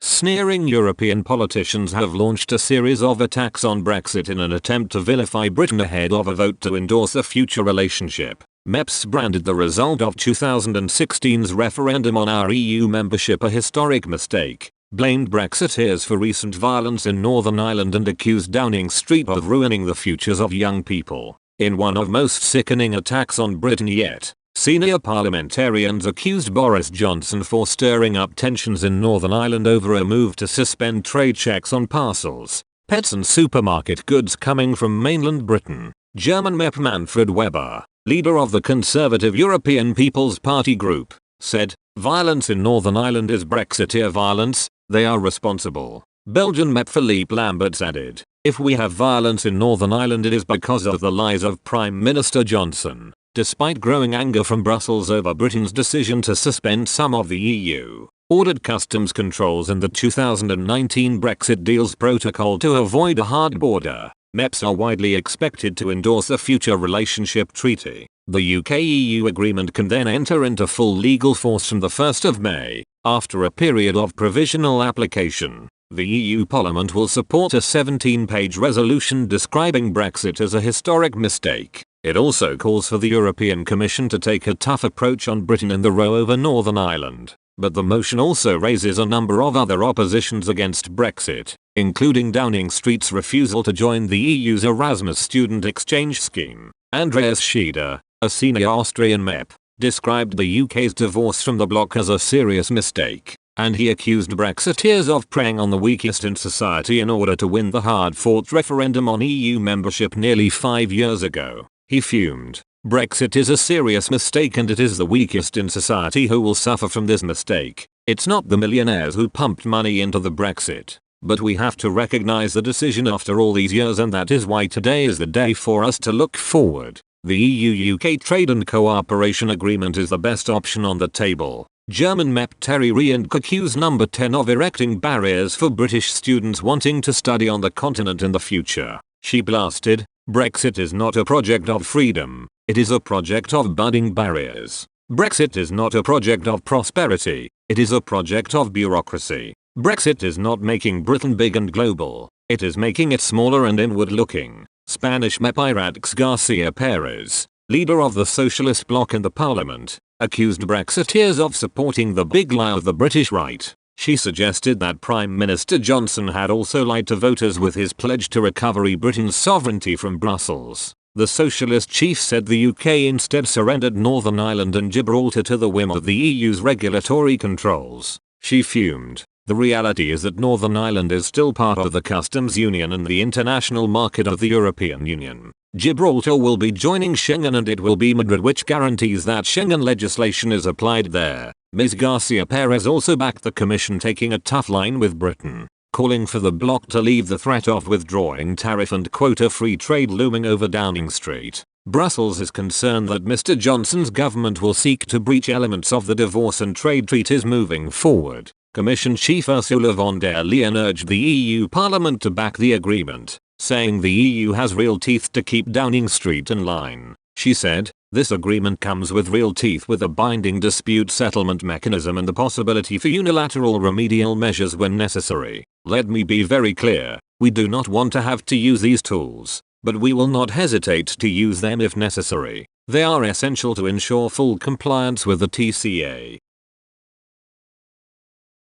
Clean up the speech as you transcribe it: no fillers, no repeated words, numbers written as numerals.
Sneering European politicians have launched a series of attacks on Brexit in an attempt to vilify Britain ahead of a vote to endorse a future relationship. MEPs branded the result of 2016's referendum on our EU membership a historic mistake, blamed Brexiteers for recent violence in Northern Ireland and accused Downing Street of ruining the futures of young people. In one of most sickening attacks on Britain yet, senior parliamentarians accused Boris Johnson for stirring up tensions in Northern Ireland over a move to suspend trade checks on parcels, pets and supermarket goods coming from mainland Britain. German MEP Manfred Weber, leader of the Conservative European People's Party group, said, "Violence in Northern Ireland is Brexiteer violence, they are responsible." Belgian MEP Philippe Lamberts added, "If we have violence in Northern Ireland it is because of the lies of Prime Minister Johnson." Despite growing anger from Brussels over Britain's decision to suspend some of the EU-ordered customs controls in the 2019 Brexit deal's protocol to avoid a hard border, MEPs are widely expected to endorse a future relationship treaty. The UK-EU agreement can then enter into full legal force from the 1st of May, after a period of provisional application. The EU Parliament will support a 17-page resolution describing Brexit as a historic mistake. It also calls for the European Commission to take a tough approach on Britain in the row over Northern Ireland. But the motion also raises a number of other oppositions against Brexit, including Downing Street's refusal to join the EU's Erasmus student exchange scheme. Andreas Schieder, a senior Austrian MEP, described the UK's divorce from the bloc as a serious mistake, and he accused Brexiteers of preying on the weakest in society in order to win the hard-fought referendum on EU membership nearly 5 years ago. He fumed, "Brexit is a serious mistake and it is the weakest in society who will suffer from this mistake. It's not the millionaires who pumped money into the Brexit. But we have to recognize the decision after all these years, and that is why today is the day for us to look forward. The EU-UK Trade and Cooperation Agreement is the best option on the table." German MEP Terry Reindke accused Number 10 of erecting barriers for British students wanting to study on the continent in the future. She blasted, "Brexit is not a project of freedom, it is a project of budding barriers. Brexit is not a project of prosperity, it is a project of bureaucracy. Brexit is not making Britain big and global, it is making it smaller and inward-looking." Spanish MEP Irax Garcia Perez, leader of the socialist bloc in the parliament, accused Brexiteers of supporting the big lie of the British right. She suggested that Prime Minister Johnson had also lied to voters with his pledge to recover Britain's sovereignty from Brussels. The socialist chief said the UK instead surrendered Northern Ireland and Gibraltar to the whim of the EU's regulatory controls. She fumed, "The reality is that Northern Ireland is still part of the customs union and the international market of the European Union. Gibraltar will be joining Schengen and it will be Madrid which guarantees that Schengen legislation is applied there." Ms. Garcia Perez also backed the Commission taking a tough line with Britain, calling for the bloc to leave the threat of withdrawing tariff and quota-free trade looming over Downing Street. Brussels is concerned that Mr. Johnson's government will seek to breach elements of the divorce and trade treaties moving forward. Commission Chief Ursula von der Leyen urged the EU Parliament to back the agreement, saying the EU has real teeth to keep Downing Street in line. She said, "This agreement comes with real teeth, with a binding dispute settlement mechanism and the possibility for unilateral remedial measures when necessary. Let me be very clear, we do not want to have to use these tools, but we will not hesitate to use them if necessary. They are essential to ensure full compliance with the TCA."